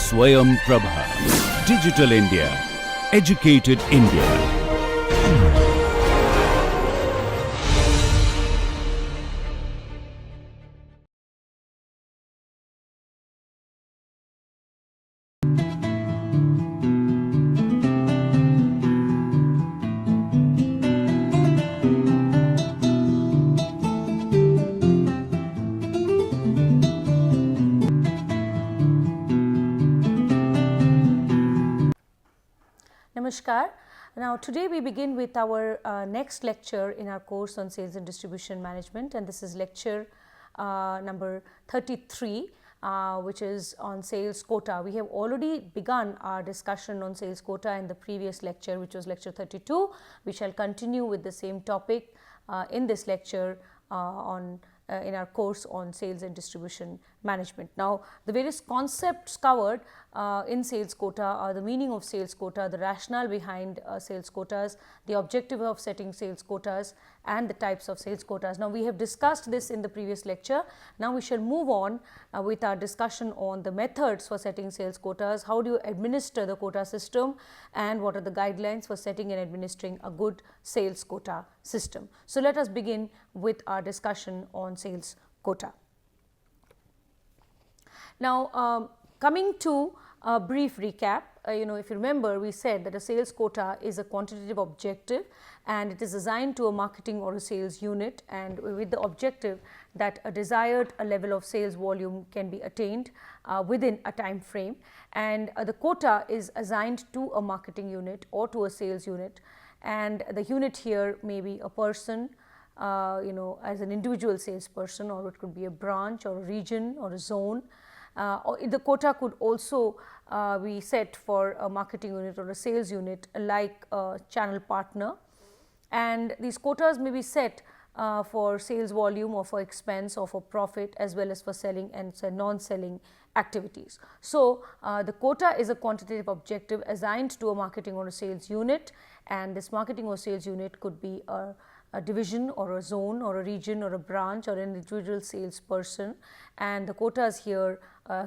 Swayam Prabha. Digital India. Educated India. Namaskar. Now today we begin with our next lecture in our course on sales and distribution management, and this is lecture number 33, which is on sales quota. We have already begun our discussion on sales quota in the previous lecture, which was lecture 32. We shall continue with the same topic in this lecture in our course on sales and distribution management. Now, the various concepts covered in sales quota are the meaning of sales quota, the rationale behind sales quotas, the objective of setting sales quotas, and the types of sales quotas. Now, we have discussed this in the previous lecture. Now, we shall move on with our discussion on the methods for setting sales quotas, how do you administer the quota system, and what are the guidelines for setting and administering a good sales quota system. So, let us begin with our discussion on sales quota. Now, coming to a brief recap, if you remember, we said that a sales quota is a quantitative objective and it is assigned to a marketing or a sales unit, and with the objective that a desired level of sales volume can be attained within a time frame, and the quota is assigned to a marketing unit or to a sales unit, and the unit here may be a person, as an individual salesperson, or it could be a branch or a region or a zone. Or the quota could also be set for a marketing unit or a sales unit like a channel partner, and these quotas may be set for sales volume or for expense or for profit, as well as for selling and non-selling activities. So, the quota is a quantitative objective assigned to a marketing or a sales unit, and this marketing or sales unit could be a division or a zone or a region or a branch or an individual salesperson, and the quotas here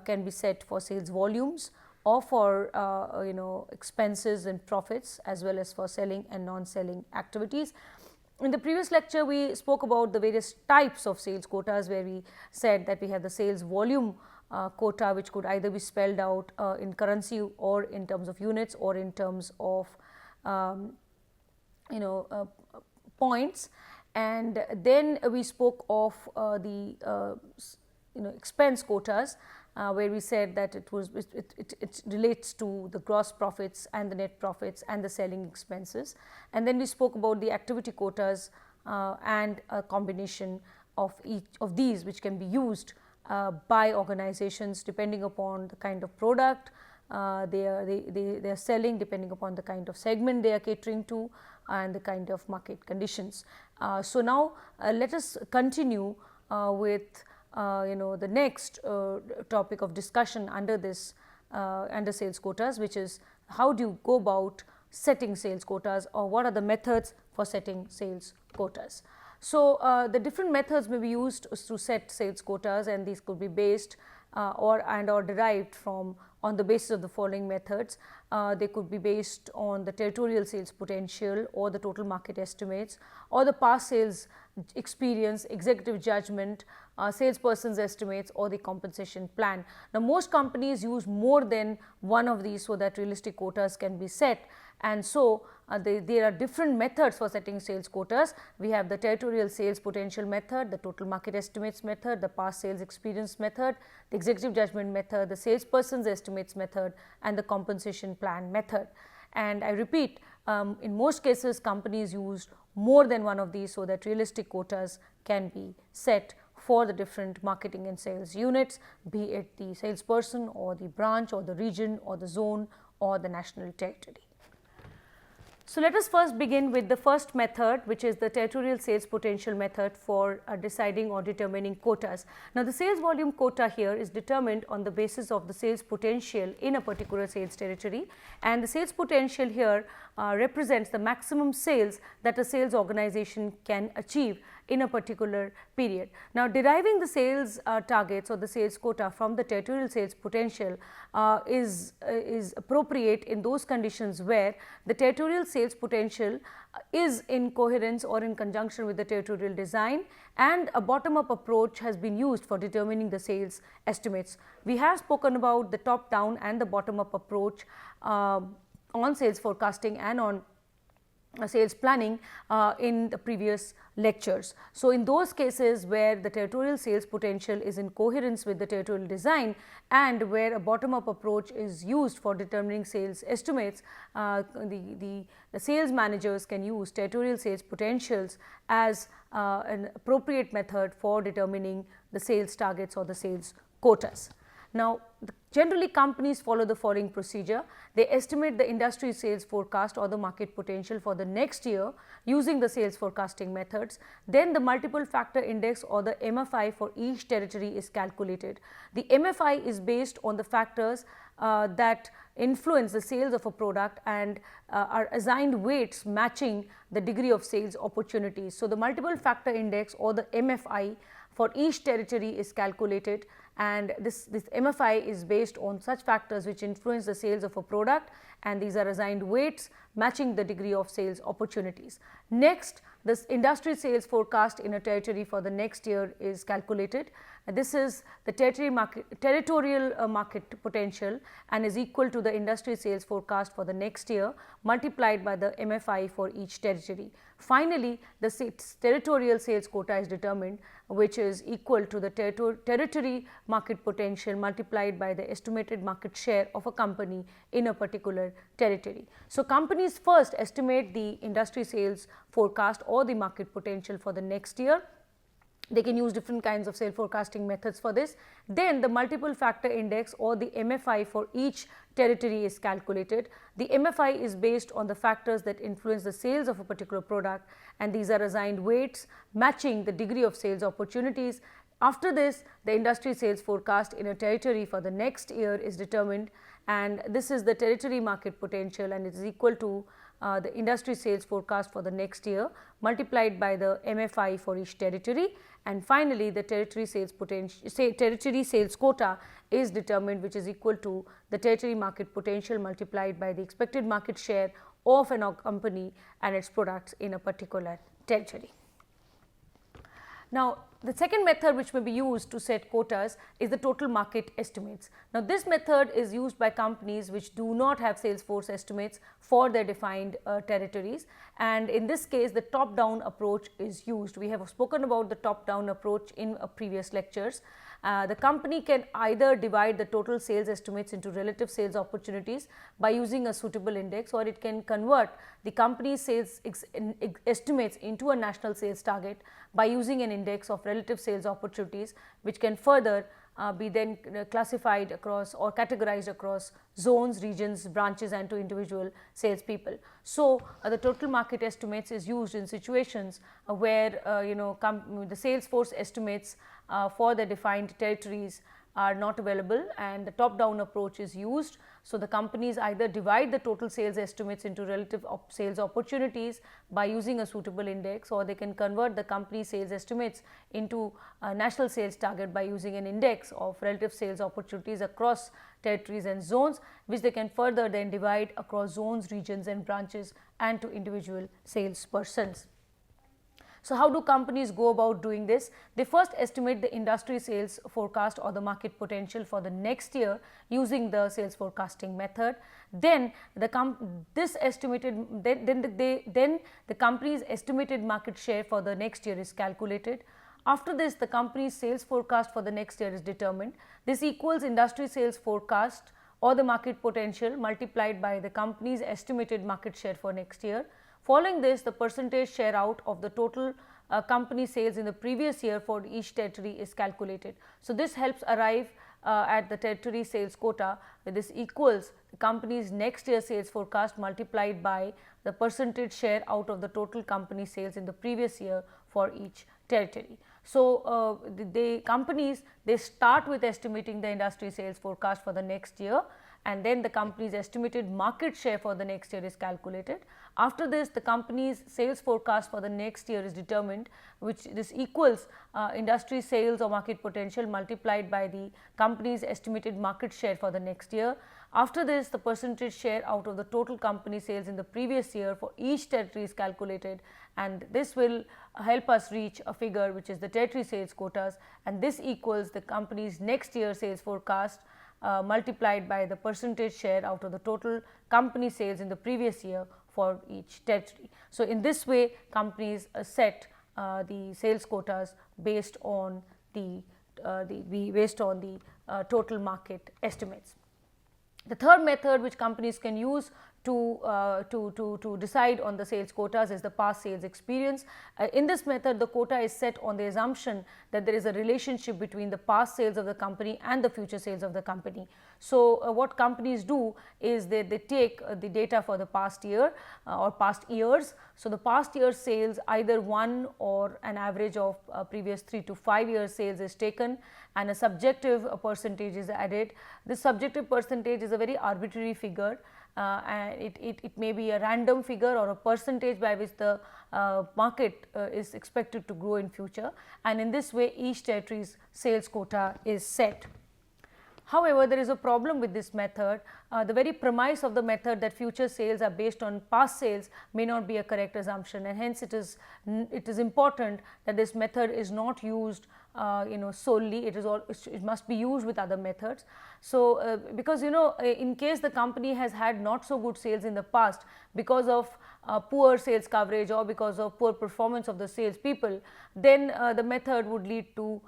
can be set for sales volumes or for expenses and profits, as well as for selling and non-selling activities. In the previous lecture, we spoke about the various types of sales quotas, where we said that we have the sales volume quota, which could either be spelled out in currency or in terms of units or in terms of points, and then we spoke of the expense quotas, where we said that it relates to the gross profits and the net profits and the selling expenses, and then we spoke about the activity quotas and a combination of each of these, which can be used by organizations depending upon the kind of product they are selling, depending upon the kind of segment they are catering to, and the kind of market conditions. So, now let us continue with the next topic of discussion under this under sales quotas, which is how do you go about setting sales quotas, or what are the methods for setting sales quotas. So, the different methods may be used to set sales quotas, and these could be based or derived from on the basis of the following methods. They could be based on the territorial sales potential, or the total market estimates, or the past sales experience, executive judgment, salesperson's estimates, or the compensation plan. Now, most companies use more than one of these so that realistic quotas can be set, and so there are different methods for setting sales quotas. We have the territorial sales potential method, the total market estimates method, the past sales experience method, the executive judgment method, the salesperson's estimates method, and the compensation plan method. And I repeat, in most cases companies use more than one of these so that realistic quotas can be set for the different marketing and sales units, be it the salesperson or the branch or the region or the zone or the national territory. So, let us first begin with the first method, which is the territorial sales potential method for deciding or determining quotas. Now, the sales volume quota here is determined on the basis of the sales potential in a particular sales territory, and the sales potential here represents the maximum sales that a sales organization can achieve in a particular period. Now, deriving the sales targets or the sales quota from the territorial sales potential is appropriate in those conditions where the territorial sales potential is in coherence or in conjunction with the territorial design, and a bottom up approach has been used for determining the sales estimates. We have spoken about the top down and the bottom up approach on sales forecasting and on sales planning in the previous lectures. So, in those cases where the territorial sales potential is in coherence with the territorial design and where a bottom up approach is used for determining sales estimates, the sales managers can use territorial sales potentials as an appropriate method for determining the sales targets or the sales quotas. Now, generally companies follow the following procedure. They estimate the industry sales forecast or the market potential for the next year using the sales forecasting methods. Then the multiple factor index or the MFI for each territory is calculated. The MFI is based on the factors that influence the sales of a product and are assigned weights matching the degree of sales opportunities. So, the multiple factor index or the MFI for each territory is calculated, and this MFI is based on such factors which influence the sales of a product, and these are assigned weights matching the degree of sales opportunities. Next, this industry sales forecast in a territory for the next year is calculated. This is the territorial market potential and is equal to the industry sales forecast for the next year multiplied by the MFI for each territory. Finally, the territorial sales quota is determined, which is equal to the territory market potential multiplied by the estimated market share of a company in a particular territory. So, companies first estimate the industry sales forecast or the market potential for the next year. They can use different kinds of sales forecasting methods for this. Then the multiple factor index or the MFI for each territory is calculated. The MFI is based on the factors that influence the sales of a particular product, and these are assigned weights matching the degree of sales opportunities. After this, the industry sales forecast in a territory for the next year is determined, and this is the territory market potential, and it is equal to the industry sales forecast for the next year multiplied by the MFI for each territory. And finally, the territory sales quota is determined, which is equal to the territory market potential multiplied by the expected market share of an company and its products in a particular territory. Now, the second method which may be used to set quotas is the total market estimates. Now, this method is used by companies which do not have sales force estimates for their defined territories, and in this case the top down approach is used. We have spoken about the top down approach in previous lectures. The company can either divide the total sales estimates into relative sales opportunities by using a suitable index, or it can convert the company's sales estimates into a national sales target by using an index of relative sales opportunities, which can further be then classified across or categorized across zones, regions, branches, and to individual salespeople. So, the total market estimates is used in situations where the sales force estimates for the defined territories are not available, and the top down approach is used. So, the companies either divide the total sales estimates into relative sales opportunities by using a suitable index, or they can convert the company sales estimates into a national sales target by using an index of relative sales opportunities across territories and zones, which they can further then divide across zones, regions, and branches and to individual salespersons. So, how do companies go about doing this? They first estimate the industry sales forecast or the market potential for the next year using the sales forecasting method. Then the company's estimated market share for the next year is calculated. After this, the company's sales forecast for the next year is determined. This equals industry sales forecast or the market potential multiplied by the company's estimated market share for next year. Following this, the percentage share out of the total company sales in the previous year for each territory is calculated. So, this helps arrive at the territory sales quota, where this equals the company's next year sales forecast multiplied by the percentage share out of the total company sales in the previous year for each territory. So, the companies, they start with estimating the industry sales forecast for the next year, and then the company's estimated market share for the next year is calculated. After this, the company's sales forecast for the next year is determined, which this equals industry sales or market potential multiplied by the company's estimated market share for the next year. After this, the percentage share out of the total company sales in the previous year for each territory is calculated, and this will help us reach a figure which is the territory sales quotas, and this equals the company's next year sales forecast multiplied by the percentage share out of the total company sales in the previous year for each territory. So, in this way companies set the sales quotas based on the total market estimates. The third method which companies can use to decide on the sales quotas is the past sales experience. In this method, the quota is set on the assumption that there is a relationship between the past sales of the company and the future sales of the company. So, what companies do is they take the data for the past year or past years. So, the past year's sales, either one or an average of previous 3 to 5 years sales is taken, and a subjective percentage is added. This subjective percentage is a very arbitrary figure. And it may be a random figure or a percentage by which the market is expected to grow in future, and in this way each territory's sales quota is set. However, there is a problem with this method. The very premise of the method that future sales are based on past sales may not be a correct assumption, and hence it is important that this method is not used solely. It must be used with other methods. So, because in case the company has had not so good sales in the past because of poor sales coverage or because of poor performance of the sales people, then the method would lead to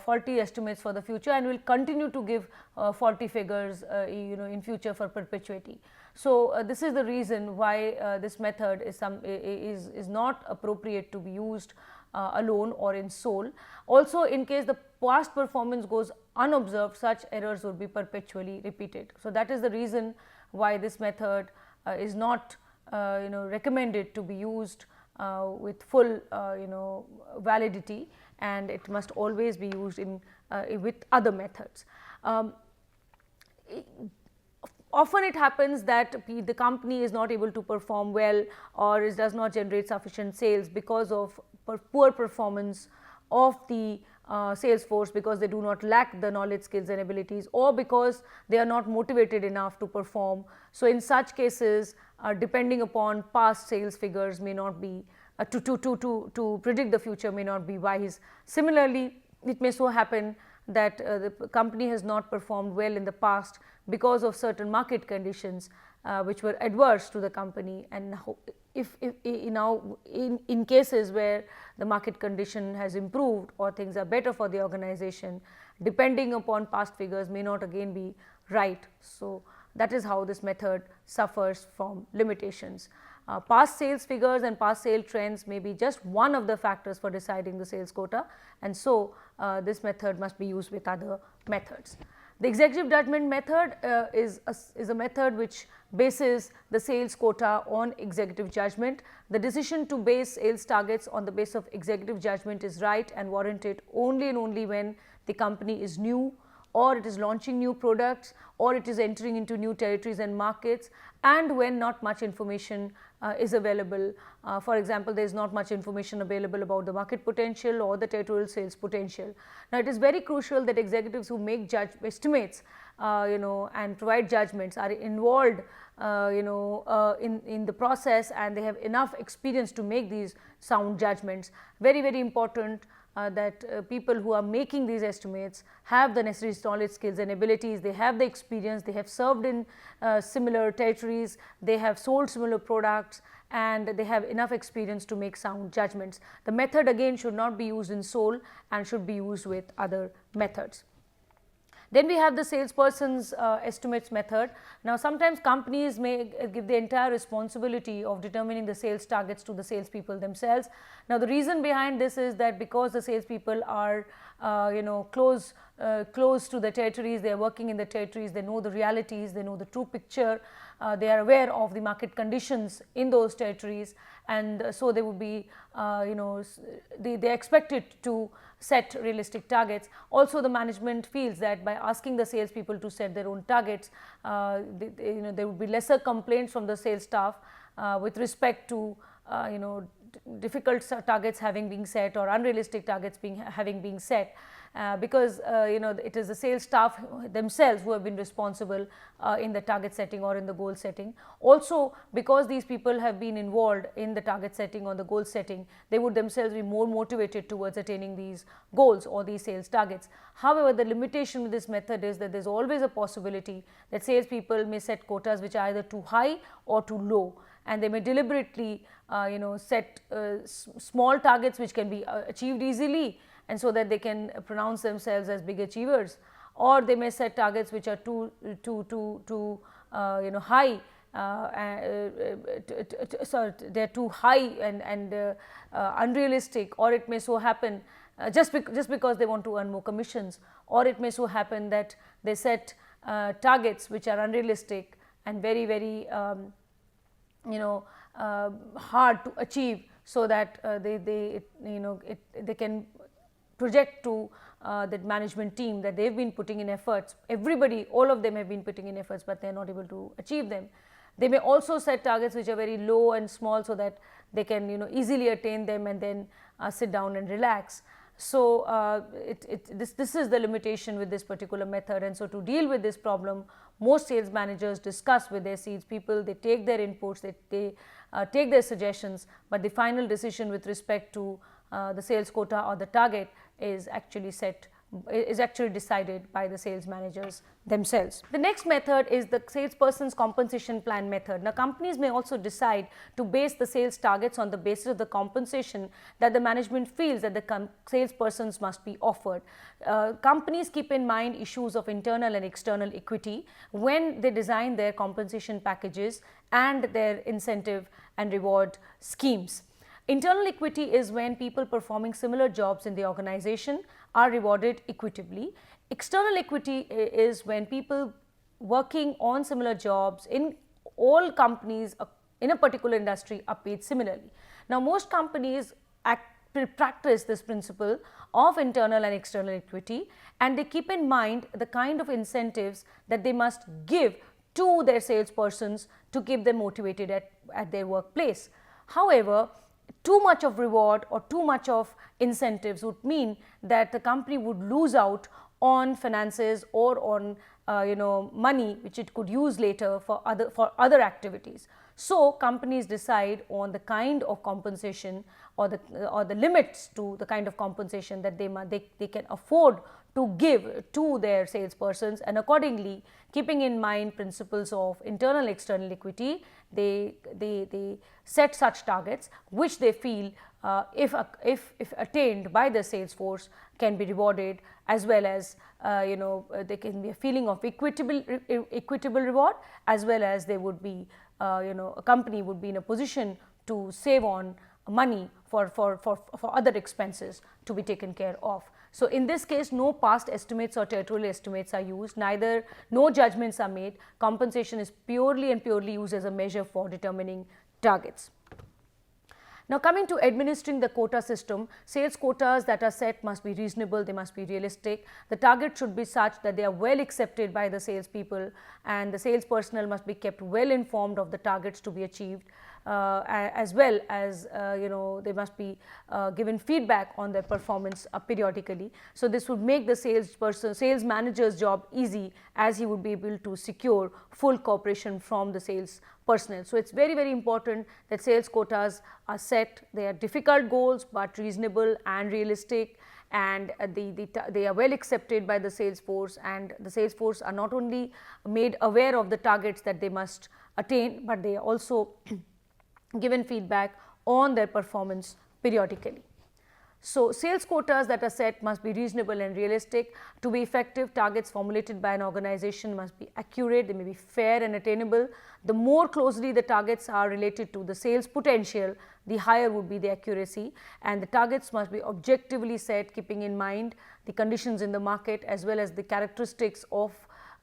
faulty estimates for the future and will continue to give faulty figures in future for perpetuity. So, this is the reason why this method is not appropriate to be used alone or in sole. Also, in case the past performance goes unobserved, such errors would be perpetually repeated. So, that is the reason why this method is not recommended to be used with full validity, and it must always be used in with other methods. Often it happens that the company is not able to perform well, or it does not generate sufficient sales because of poor performance of the sales force, because they do not lack the knowledge, skills and abilities, or because they are not motivated enough to perform. So, in such cases, depending upon past sales figures may not be to predict the future may not be wise. Similarly, it may so happen that the company has not performed well in the past because of certain market conditions which were adverse to the company, and if in cases where the market condition has improved or things are better for the organization, depending upon past figures may not again be right. So, that is how this method suffers from limitations. Past sales figures and past sale trends may be just one of the factors for deciding the sales quota, and so this method must be used with other methods. The executive judgment method is a method which bases the sales quota on executive judgment. The decision to base sales targets on the basis of executive judgment is right and warranted only and only when the company is new, or it is launching new products, or it is entering into new territories and markets, and when not much information is available. For example, there is not much information available about the market potential or the territorial sales potential. Now, it is very crucial that executives who make estimates and provide judgments are involved in the process, and they have enough experience to make these sound judgments. Very, very important that people who are making these estimates have the necessary knowledge, skills and abilities, they have the experience, they have served in similar territories, they have sold similar products, and they have enough experience to make sound judgments. The method again should not be used in sole and should be used with other methods. Then we have the salesperson's estimates method. Now, sometimes companies may give the entire responsibility of determining the sales targets to the salespeople themselves. Now, the reason behind this is that because the salespeople are close to the territories, they are working in the territories, they know the realities, they know the true picture, they are aware of the market conditions in those territories, and so they would be they are expected to set realistic targets. Also, the management feels that by asking the salespeople to set their own targets, there would be lesser complaints from the sales staff with respect to difficult targets having been set or unrealistic targets having been set, because it is the sales staff themselves who have been responsible in the target setting or in the goal setting. Also, because these people have been involved in the target setting or the goal setting, they would themselves be more motivated towards attaining these goals or these sales targets. However, the limitation with this method is that there is always a possibility that salespeople may set quotas which are either too high or too low, and they may deliberately set small targets which can be achieved easily, and so that they can pronounce themselves as big achievers, or they may set targets which are too high, sorry, they are too high and unrealistic, or it may so happen just because they want to earn more commissions, or it may so happen that they set targets which are unrealistic and very hard to achieve, so that they can project to the management team that they have been putting in efforts. Everybody, all of them have been putting in efforts, but they are not able to achieve them. They may also set targets which are very low and small, so that they can easily attain them and then sit down and relax. So, this is the limitation with this particular method, and so to deal with this problem, most sales managers discuss with their salespeople, they take their inputs, they take their suggestions, but the final decision with respect to the sales quota or the target is actually decided by the sales managers themselves. The next method is the salesperson's compensation plan method. Now, companies may also decide to base the sales targets on the basis of the compensation that the management feels that the salespersons must be offered. Companies keep in mind issues of internal and external equity when they design their compensation packages and their incentive and reward schemes. Internal equity is when people performing similar jobs in the organization are rewarded equitably. External equity is when people working on similar jobs in all companies in a particular industry are paid similarly. Now, most companies practice this principle of internal and external equity, and they keep in mind the kind of incentives that they must give to their salespersons to keep them motivated at their workplace. However, too much of reward or too much of incentives would mean that the company would lose out on finances or on money which it could use later for other activities. So, companies decide on the kind of compensation or the limits to the kind of compensation that they can afford to give to their salespersons, and accordingly, keeping in mind principles of internal external equity, they set such targets which they feel if attained by the sales force can be rewarded, as well as there can be a feeling of equitable reward, as well as they would be a company would be in a position to save on money for other expenses to be taken care of. So, in this case, no past estimates or territorial estimates are used, no judgments are made. Compensation is purely used as a measure for determining targets. Now, coming to administering the quota system, sales quotas that are set must be reasonable, they must be realistic. The target should be such that they are well accepted by the salespeople, and the sales personnel must be kept well informed of the targets to be achieved, as well as they must be given feedback on their performance periodically. So, this would make the sales manager's job easy, as he would be able to secure full cooperation from the sales personnel. So, it is very important that sales quotas are set. They are difficult goals, but reasonable and realistic, and they are well accepted by the sales force, and the sales force are not only made aware of the targets that they must attain, but they are also given feedback on their performance periodically. So, sales quotas that are set must be reasonable and realistic. To be effective, targets formulated by an organization must be accurate, they may be fair and attainable. The more closely the targets are related to the sales potential, the higher would be the accuracy, and the targets must be objectively set, keeping in mind the conditions in the market as well as the characteristics of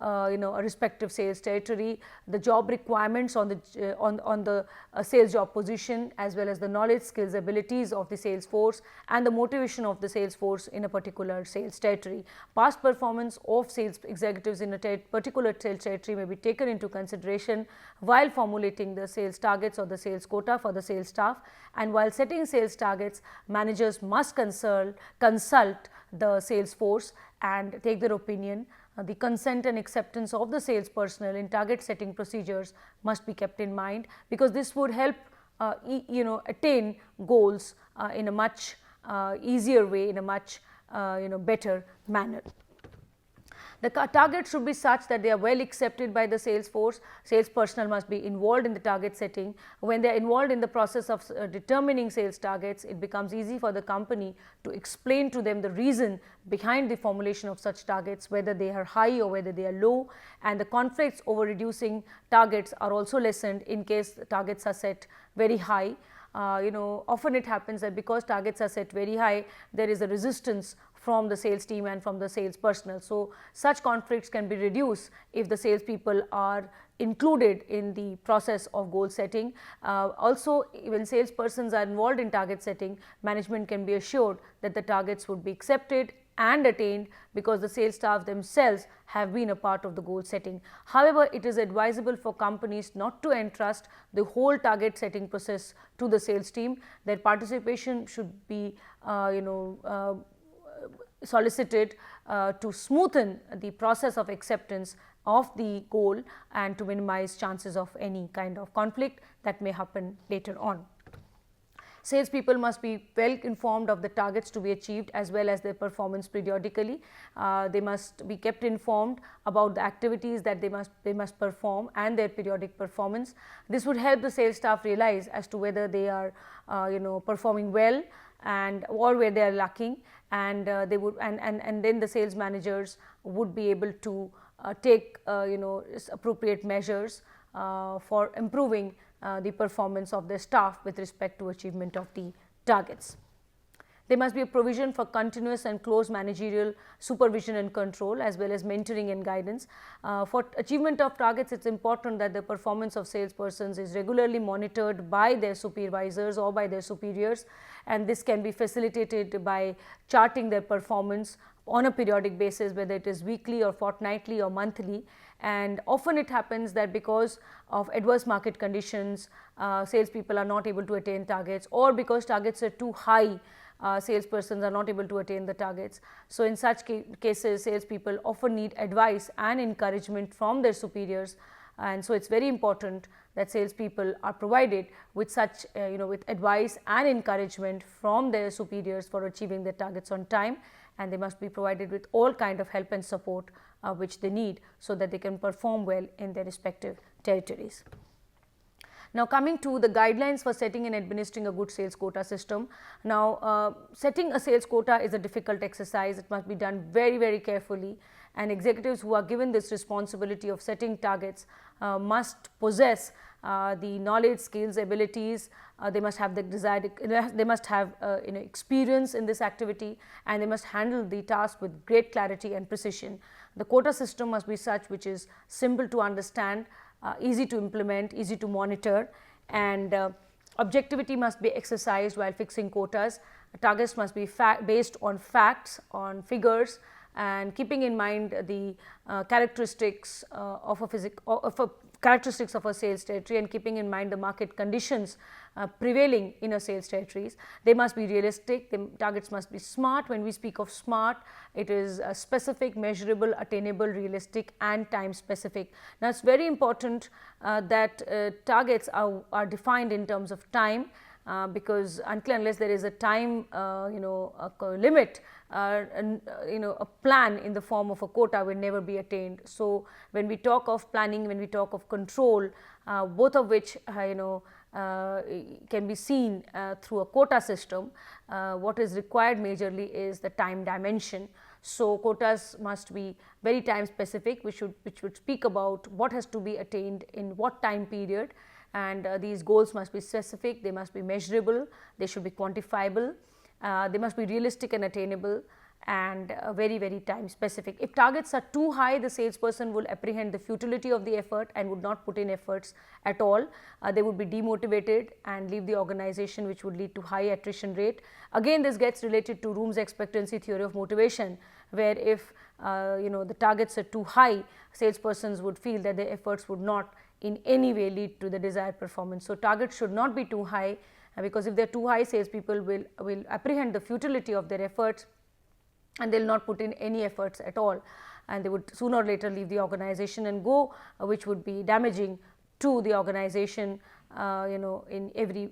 a respective sales territory, the job requirements on the sales job position, as well as the knowledge, skills, abilities of the sales force and the motivation of the sales force in a particular sales territory. Past performance of sales executives in a particular sales territory may be taken into consideration while formulating the sales targets or the sales quota for the sales staff, and while setting sales targets, managers must consult the sales force and take their opinion. The consent and acceptance of the sales personnel in target setting procedures must be kept in mind, because this would help attain goals in a much easier way, in a much better manner. The targets should be such that they are well accepted by the sales force. Sales personnel must be involved in the target setting. When they are involved in the process of determining sales targets, it becomes easy for the company to explain to them the reason behind the formulation of such targets, whether they are high or whether they are low, and the conflicts over reducing targets are also lessened in case the targets are set very high. Often it happens that because targets are set very high, there is a resistance from the sales team and from the sales personnel. So, such conflicts can be reduced if the sales people are included in the process of goal setting. Also, when sales persons are involved in target setting, management can be assured that the targets would be accepted and attained, because the sales staff themselves have been a part of the goal setting. However, it is advisable for companies not to entrust the whole target setting process to the sales team. Their participation should be solicited to smoothen the process of acceptance of the goal and to minimize chances of any kind of conflict that may happen later on. Sales people must be well informed of the targets to be achieved as well as their performance periodically. They must be kept informed about the activities that they must perform and their periodic performance. This would help the sales staff realize as to whether they are performing well and or where they are lacking, and they would and then the sales managers would be able to take appropriate measures for improving the performance of their staff with respect to achievement of the targets. There must be a provision for continuous and close managerial supervision and control as well as mentoring and guidance. For achievement of targets, it is important that the performance of salespersons is regularly monitored by their supervisors or by their superiors, and this can be facilitated by charting their performance on a periodic basis, whether it is weekly or fortnightly or monthly. And often it happens that because of adverse market conditions, salespeople are not able to attain targets, or because targets are too high, salespersons are not able to attain the targets. So, in such cases, salespeople often need advice and encouragement from their superiors, and so it is very important that salespeople are provided with such with advice and encouragement from their superiors for achieving their targets on time, and they must be provided with all kind of help and support which they need, so that they can perform well in their respective territories. Now, coming to the guidelines for setting and administering a good sales quota system. Now, setting a sales quota is a difficult exercise. It must be done very, very carefully, and executives who are given this responsibility of setting targets must possess the knowledge, skills, abilities. They must have the desired, they must have experience in this activity, and they must handle the task with great clarity and precision. The quota system must be such which is simple to understand, easy to implement, easy to monitor, and objectivity must be exercised while fixing quotas. Targets must be based on facts, on figures, and keeping in mind the characteristics of a sales territory, and keeping in mind the market conditions prevailing in a sales territories. They must be realistic. The targets must be smart. When we speak of smart, it is specific, measurable, attainable, realistic, and time specific. Now, it is very important that targets are defined in terms of time, because until unless there is a time a limit, a plan in the form of a quota will never be attained. So, when we talk of planning, when we talk of control, both of which can be seen through a quota system. What is required majorly is the time dimension. So, quotas must be very time specific, which would speak about what has to be attained in what time period, and these goals must be specific, they must be measurable, they should be quantifiable, they must be realistic and attainable, and very time specific. If targets are too high, the salesperson will apprehend the futility of the effort and would not put in efforts at all. They would be demotivated and leave the organization, which would lead to high attrition rate. Again, this gets related to Room's expectancy theory of motivation, where if the targets are too high, salespersons would feel that their efforts would not in any way lead to the desired performance. So, targets should not be too high, because if they are too high, salespeople will apprehend the futility of their efforts and they will not put in any efforts at all, and they would sooner or later leave the organization and go, which would be damaging to the organization, in every,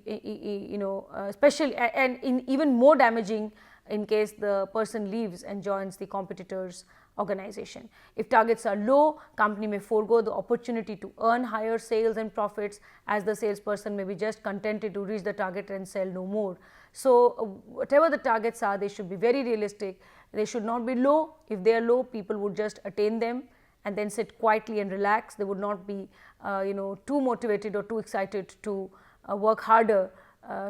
especially and in even more damaging in case the person leaves and joins the competitor's organization. If targets are low, company may forego the opportunity to earn higher sales and profits, as the salesperson may be just contented to reach the target and sell no more. So, whatever the targets are, they should be very realistic. They should not be low. If they are low, people would just attain them and then sit quietly and relax. They would not be too motivated or too excited to work harder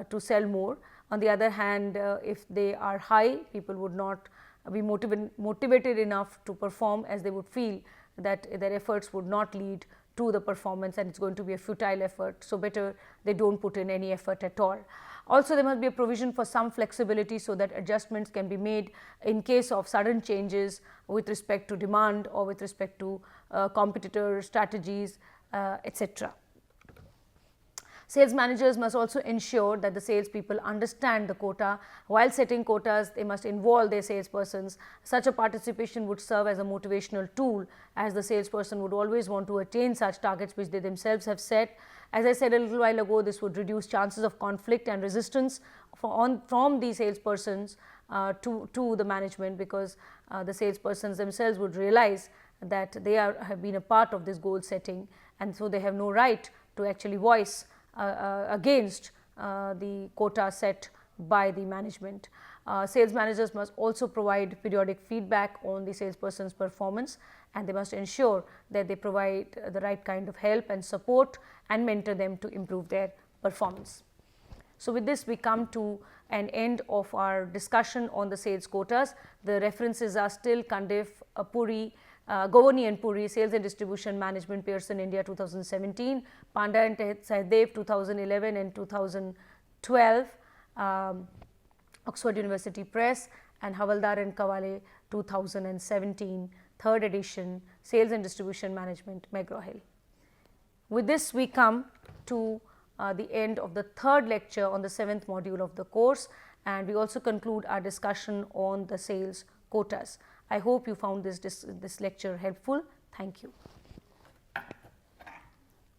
to sell more. On the other hand, if they are high, people would not be motivated enough to perform, as they would feel that their efforts would not lead to the performance and it is going to be a futile effort. So, better they do not put in any effort at all. Also, there must be a provision for some flexibility, so that adjustments can be made in case of sudden changes with respect to demand or with respect to competitor strategies, etc. Sales managers must also ensure that the salespeople understand the quota. While setting quotas, they must involve their salespersons. Such a participation would serve as a motivational tool, as the salesperson would always want to attain such targets which they themselves have set. As I said a little while ago, this would reduce chances of conflict and resistance from the salespersons to the management, because the salespersons themselves would realize that they have been a part of this goal setting, and so they have no right to actually voice against the quota set by the management. Sales managers must also provide periodic feedback on the salesperson's performance, and they must ensure that they provide the right kind of help and support and mentor them to improve their performance. So, with this we come to an end of our discussion on the sales quotas. The references are still Kandif, Puri, Govani and Puri, Sales and Distribution Management, Pearson India 2017, Panda and Sahdev 2011 and 2012, Oxford University Press, and Havaldar and Kawale 2017, 3rd edition, Sales and Distribution Management, McGraw-Hill. With this we come to the end of the 3rd lecture on the 7th module of the course, and we also conclude our discussion on the sales quotas. I hope you found this lecture helpful. Thank you.